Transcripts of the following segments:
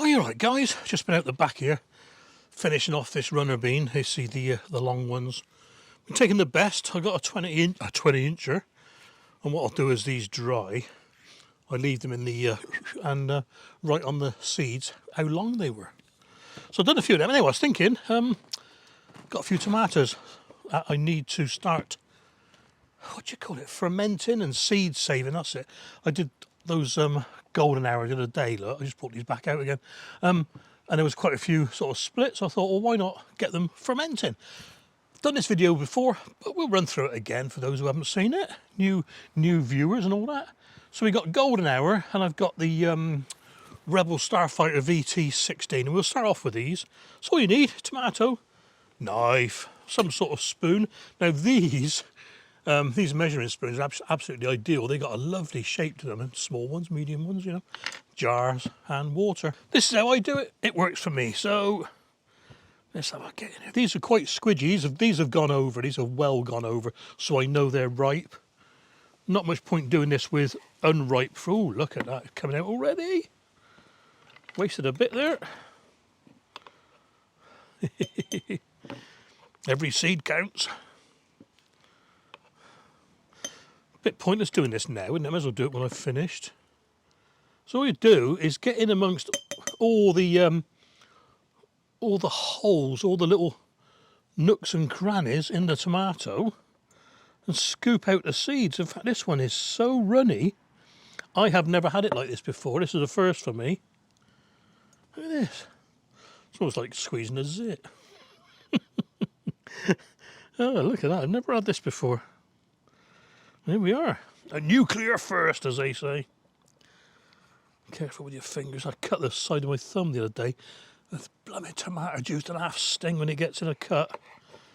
Oh, you're right, guys. Just been out the back here, finishing off this runner bean. You see the long ones. I'm taking the best. I got a 20 incher, and what I'll do is these dry. I leave them in the and write on the seeds how long they were. So I've done a few of them. Anyway, I was thinking, got a few tomatoes. I need to start. What do you call it? Fermenting and seed saving. That's it. I did those golden hours the other day. Look, I just brought these back out again. And there was quite a few sort of splits. I thought, well, why not get them fermenting? I've done this video before, but we'll run through it again for those who haven't seen it. New viewers and all that. So we got golden hour, and I've got the Rebel Starfighter VT16, and we'll start off with these. So all you need: tomato, knife, some sort of spoon. Now these measuring spoons are absolutely ideal. They got a lovely shape to them, and small ones, medium ones, you know, jars and water. This is how I do it. It works for me. So let's have a get in here. These are quite squidgy. These have gone over. These have well gone over, so I know they're ripe. Not much point doing this with unripe fruit. Oh, look at that, coming out already. Wasted a bit there. Every seed counts. Bit pointless doing this now, and I might as well do it when I've finished. So all you do is get in amongst all the holes, all the little nooks and crannies in the tomato, and scoop out the seeds. In fact, this one is so runny. I have never had it like this before. This is a first for me. Look at this. It's almost like squeezing a zit. Oh, look at that. I've never had this before. There we are. A nuclear first, as they say. Careful with your fingers. I cut the side of my thumb the other day. The blooming tomato juice and half sting when it gets in a cut.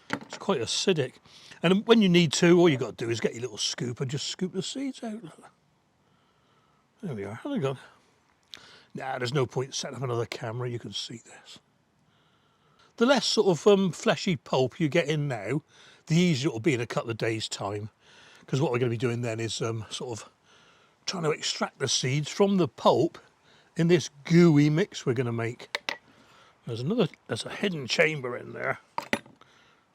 It's quite acidic. And when you need to, all you got to do is get your little scoop and just scoop the seeds out. There we are. There we go. Nah, there's no point setting up another camera. You can see this. The less sort of fleshy pulp you get in now, the easier it'll be in a couple of days' time. Because what we're going to be doing then is sort of trying to extract the seeds from the pulp in this gooey mix we're going to make. There's a hidden chamber in there.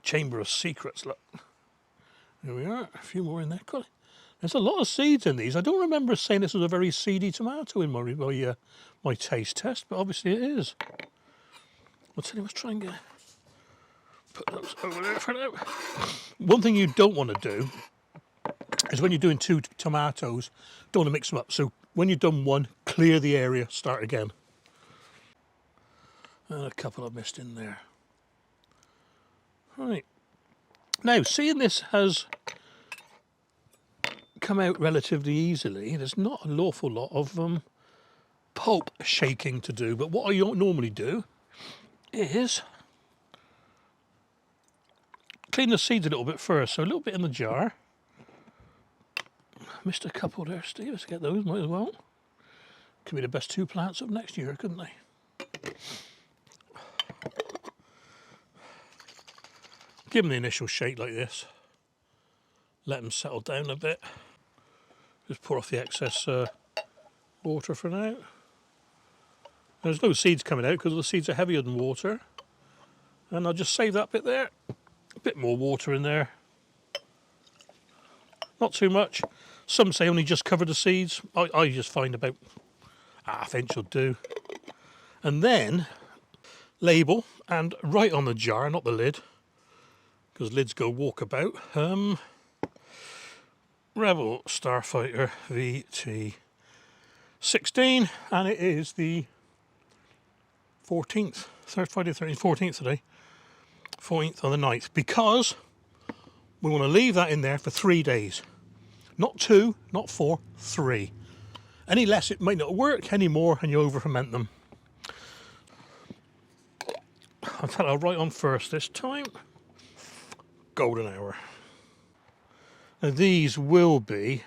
Chamber of secrets, look. There we are, a few more in there. God, there's a lot of seeds in these. I don't remember saying this was a very seedy tomato in my taste test, but obviously it is. I'll tell you, let's try and put those over there for now. One thing you don't want to do is when you're doing two tomatoes, don't want to mix them up. So when you've done one, clear the area, start again. And a couple I missed in there. Right. Now, seeing this has come out relatively easily, there's not an awful lot of pulp shaking to do. But what I normally do is clean the seeds a little bit first. So a little bit in the jar. Missed a couple there, Steve. Let's get those, might as well. Could be the best two plants up next year, couldn't they? Give them the initial shake like this. Let them settle down a bit. Just pour off the excess water for now. There's no seeds coming out because the seeds are heavier than water. And I'll just save that bit there. A bit more water in there. Not too much. Some say only just cover the seeds. I just find about ½ inch will do. And then label and write on the jar, not the lid, because lids go walkabout. Rebel Starfighter VT16, and it is the 14th, Friday, 13th, 14th today, 14th on the 9th, because we want to leave that in there for 3 days. Not 2, not 4, 3. Any less it might not work, any more and you over ferment them. I'll write on first this time. Golden hour. Now these will be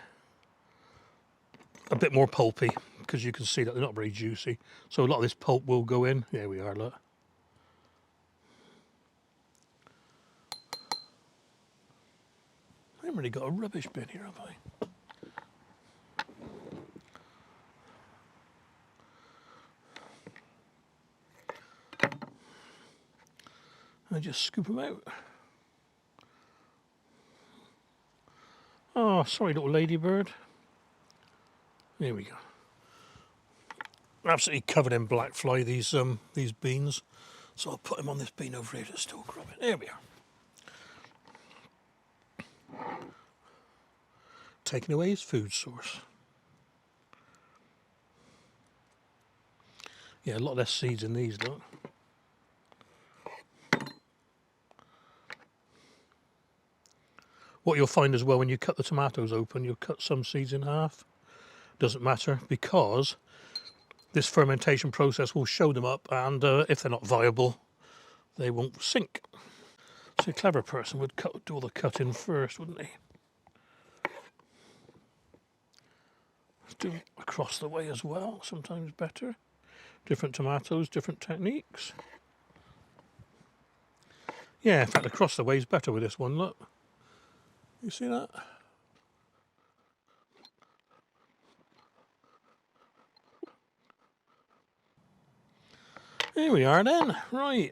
a bit more pulpy because you can see that they're not very juicy. So a lot of this pulp will go in. There we are, look. I haven't really got a rubbish bin here, have I? I just scoop them out. Oh, sorry, little ladybird. There we go. Absolutely covered in black fly, these beans. So I'll put them on this bean over here that's still growing. There we are. Taking away his food source. Yeah, a lot less seeds in these, look. What you'll find as well when you cut the tomatoes open, you'll cut some seeds in half. Doesn't matter, because this fermentation process will show them up, and if they're not viable, they won't sink. So a clever person would do all the cutting first, wouldn't he? Let's do it across the way as well, sometimes better. Different tomatoes, different techniques. Yeah, in fact, across the way is better with this one, look. You see that? Here we are then, right.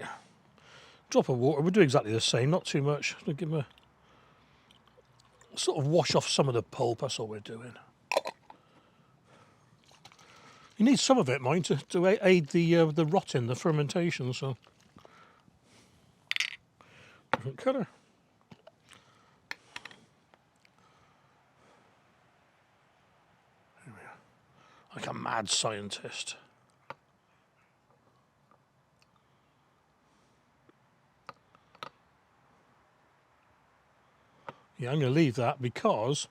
Drop of water, we'll do exactly the same, not too much. We'll give them a sort of wash off some of the pulp, that's all we're doing. You need some of it, mind, to aid the rotting, the fermentation, so. Different colour. Here we are. Like a mad scientist. Yeah, I'm going to leave that because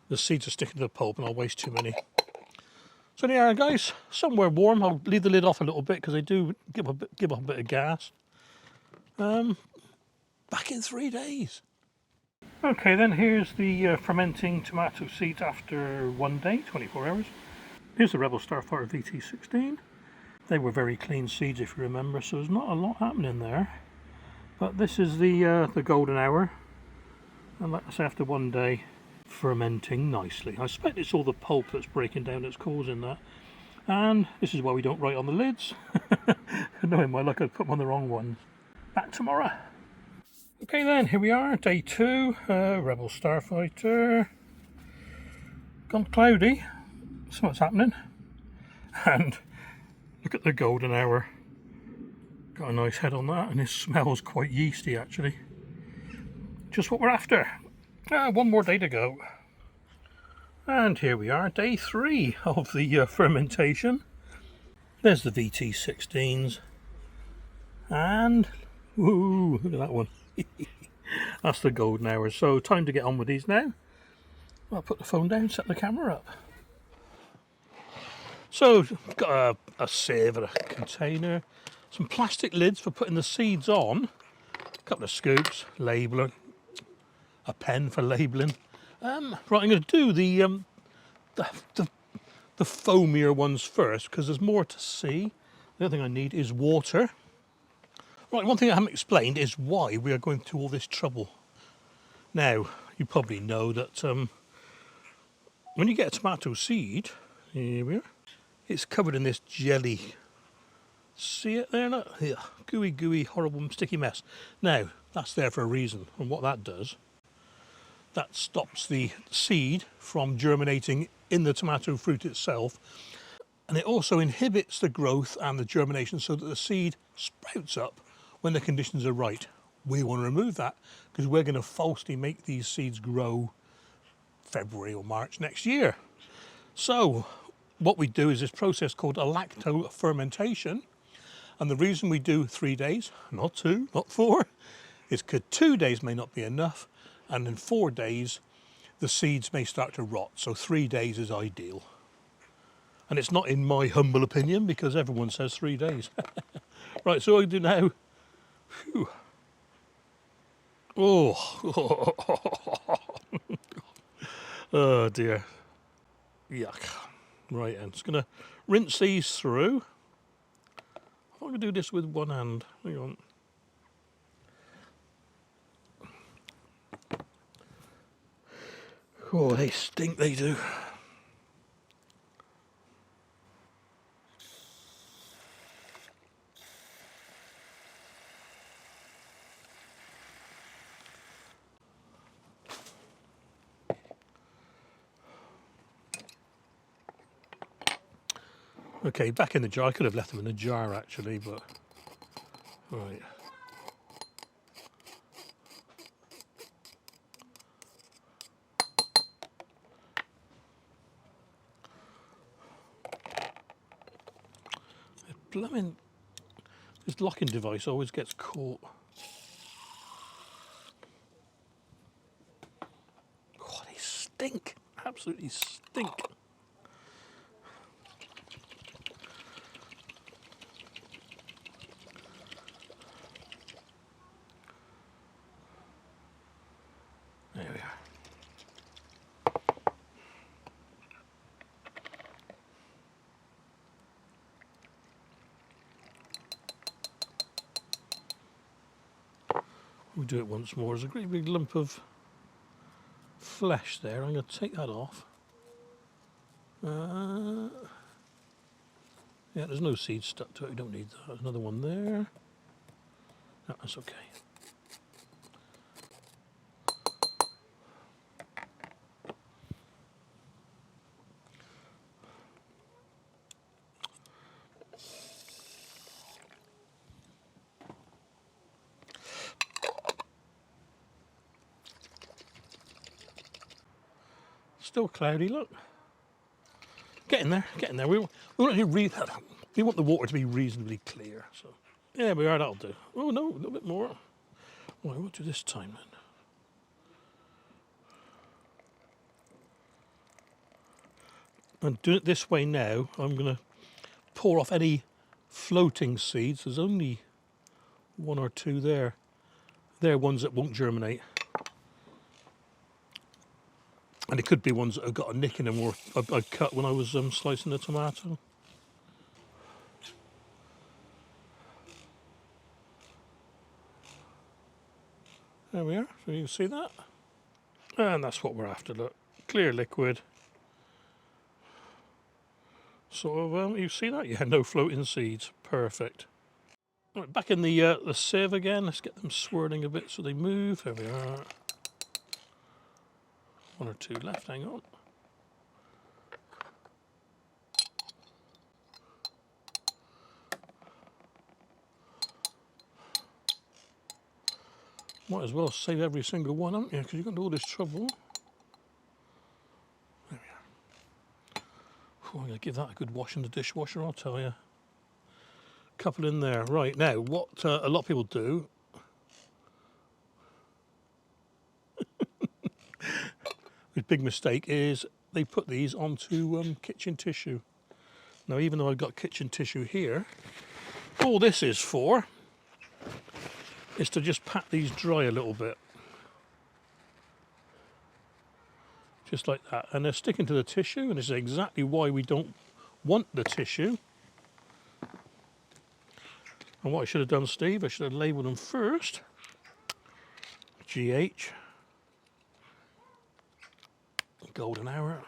the seeds are sticking to the pulp and I'll waste too many. So there, guys, somewhere warm. I'll leave the lid off a little bit because they do give off a bit of gas. Back in 3 days. Okay, then here's the fermenting tomato seeds after 1 day, 24 hours. Here's the Rebel Starfighter VT16. They were very clean seeds, if you remember, so there's not a lot happening there. But this is the golden hour, and like I say, after 1 day, fermenting nicely. I suspect it's all the pulp that's breaking down that's causing that. And this is why we don't write on the lids. Knowing my luck, I'd put them on the wrong ones. Back tomorrow. Okay then, here we are, day 2, Rebel Starfighter. Gone cloudy, something's happening. And look at the golden hour. Got a nice head on that, and it smells quite yeasty actually. Just what we're after. 1 more day to go. And here we are, day 3 of the fermentation. There's the VT16s. And, ooh, look at that one. That's the golden hour. So time to get on with these now. I'll put the phone down, set the camera up. So, got a sieve and a container, some plastic lids for putting the seeds on, a couple of scoops, labeler, a pen for labelling. Right, I'm going to do the foamier ones first because there's more to see. The other thing I need is water. Right, one thing I haven't explained is why we are going through all this trouble. Now, you probably know that when you get a tomato seed, here we are, it's covered in this jelly. See it there? Look? Yeah. Gooey, gooey, horrible, sticky mess. Now, that's there for a reason, and what that does, that stops the seed from germinating in the tomato fruit itself, and it also inhibits the growth and the germination so that the seed sprouts up when the conditions are right. We want to remove that because we're going to falsely make these seeds grow February or March next year. So what we do is this process called a lacto-fermentation, and the reason we do 3 days, not 2, not 4, is because 2 days may not be enough, and in 4 days the seeds may start to rot, so 3 days is ideal. And it's not in my humble opinion because everyone says 3 days. Right, so what I do now, whew. Oh, oh dear, yuck. Right, I'm just going to rinse these through. I'm going to do this with one hand, hang on. Oh, they stink, they do. Okay, back in the jar. I could have left them in the jar actually, but right. Blooming, this locking device always gets caught. Oh, they stink. Absolutely stink. There we are. We'll do it once more. There's a great big lump of flesh there. I'm going to take that off. Yeah, there's no seed stuck to it. We don't need that. There's another one there. No, that's okay. Still cloudy, look. Getting there, getting there. We want the water to be reasonably clear. So yeah, we are. That'll do. Oh no, a little bit more. Well, I won't do this time then. I'm doing it this way now. I'm going to pour off any floating seeds. There's only one or two there. They're ones that won't germinate. And it could be ones that have got a nick in them or I cut when I was slicing the tomato. There we are, so you can see that. And that's what we're after, look. Clear liquid. So you see that? Yeah, no floating seeds. Perfect. Right, back in the sieve again. Let's get them swirling a bit so they move. There we are. One or two left, hang on. Might as well save every single one, haven't you? Because you've got all this trouble. There we are. Oh, I'm going to give that a good wash in the dishwasher, I'll tell you. Couple in there. Right, now, what a lot of people do... The big mistake is they put these onto kitchen tissue. Now, even though I've got kitchen tissue here, all this is for is to just pat these dry a little bit. Just like that. And they're sticking to the tissue, and this is exactly why we don't want the tissue. And what I should have done, Steve, I should have labelled them first. GH. Golden hour.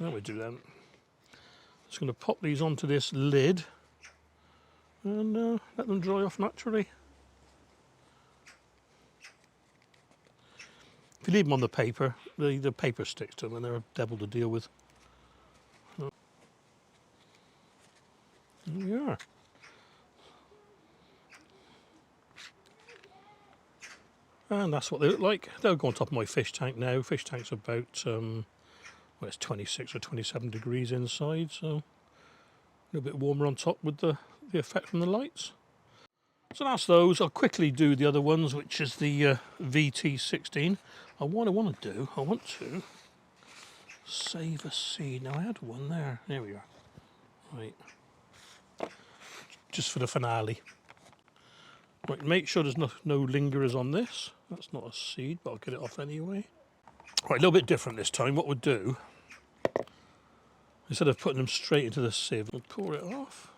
Now we do them. Just going to pop these onto this lid and let them dry off naturally. If you leave them on the paper, the paper sticks to them and they're a devil to deal with. There we are. And that's what they look like. They'll go on top of my fish tank now. Fish tank's about, well, it's 26 or 27 degrees inside, so a little bit warmer on top with the effect from the lights. So that's those. I'll quickly do the other ones, which is the VT16. What I want to do, I want to save a seed. Now I had one there. There we are. Right. Just for the finale. Right, make sure there's no lingerers on this. That's not a seed, but I'll get it off anyway. Right, a little bit different this time. What we'll do, instead of putting them straight into the sieve, we'll pour it off.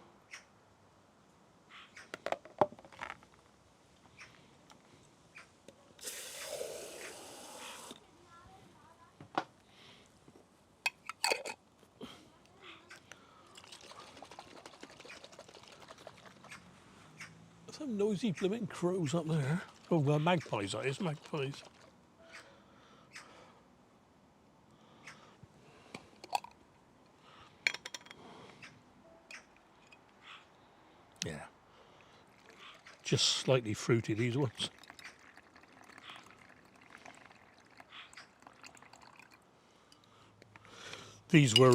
Some noisy blooming crows up there. Oh, magpies, that is, magpies. Yeah. Just slightly fruity, these ones. These were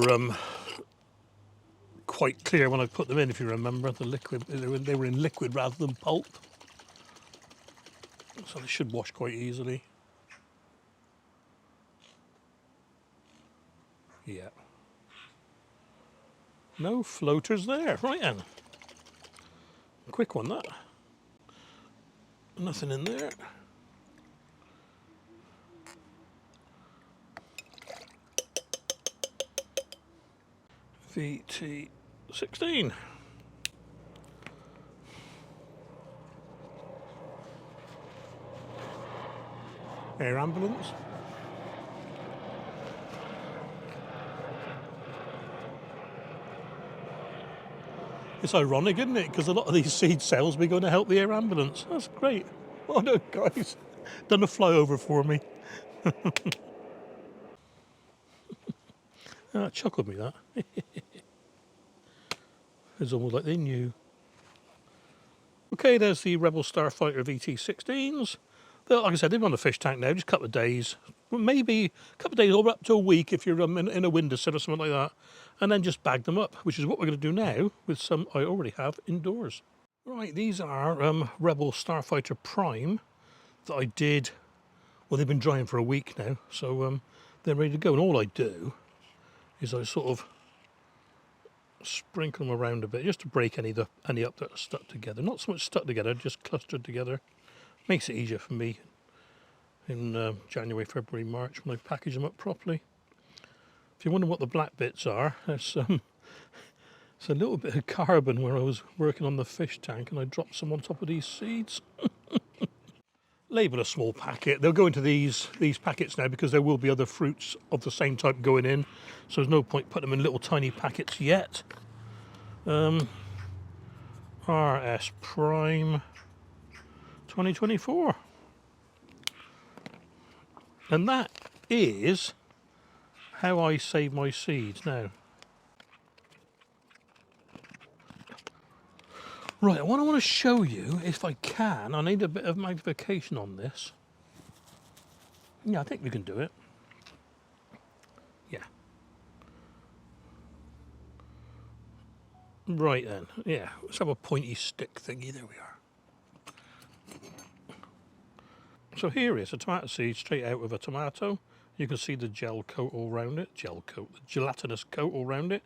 quite clear when I put them in, if you remember. The liquid, they were in liquid rather than pulp. So they should wash quite easily. Yeah. No floaters there. Right then. Quick one, that. Nothing in there. VT16. Air ambulance. It's ironic, isn't it? Because a lot of these seed cells will be going to help the air ambulance. That's great. Well done, guys. Done a flyover for me. That chuckled me, that. It's almost like they knew. Okay, there's the Rebel Starfighter VT16s. Like I said, they've been on the fish tank now, just a couple of days. Maybe a couple of days or up to a week if you're in a windowsill or something like that. And then just bag them up, which is what we're going to do now with some I already have indoors. Right, these are Rebel Starfighter Prime that I did. Well, they've been drying for a week now, so they're ready to go. And all I do is I sort of sprinkle them around a bit just to break any up that are stuck together. Not so much stuck together, just clustered together. Makes it easier for me in January, February, March when I package them up properly. If you wonder what the black bits are, it's a little bit of carbon where I was working on the fish tank and I dropped some on top of these seeds. Label a small packet. They'll go into these packets now because there will be other fruits of the same type going in. So there's no point putting them in little tiny packets yet. RS Prime 2024. And that is how I save my seeds now. Right, what I want to show you, if I can, I need a bit of magnification on this. Yeah, I think we can do it. Yeah. Right then, yeah, let's have a pointy stick thingy, there we are. So here is a tomato seed straight out of a tomato. You can see the gel coat all around it, the gelatinous coat all around it.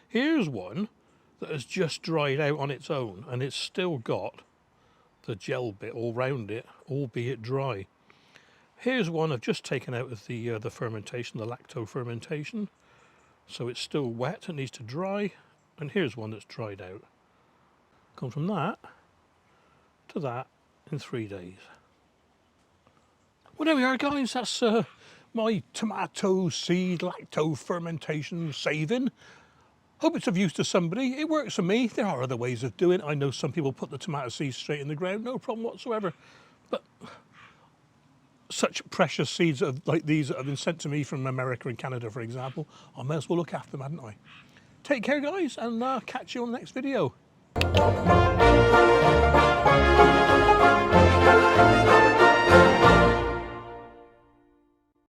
Here's one that has just dried out on its own and it's still got the gel bit all round it, albeit dry. Here's one I've just taken out of the fermentation, the lacto-fermentation. So it's still wet, it needs to dry. And here's one that's dried out. Gone from that to that in 3 days. Well, there we are, guys. That's my tomato seed lacto-fermentation saving. Hope it's of use to somebody. It works for me. There are other ways of doing it. I know some people put the tomato seeds straight in the ground, no problem whatsoever. But such precious seeds like these that have been sent to me from America and Canada, for example, I may as well look after them, hadn't I? Take care, guys, and catch you on the next video.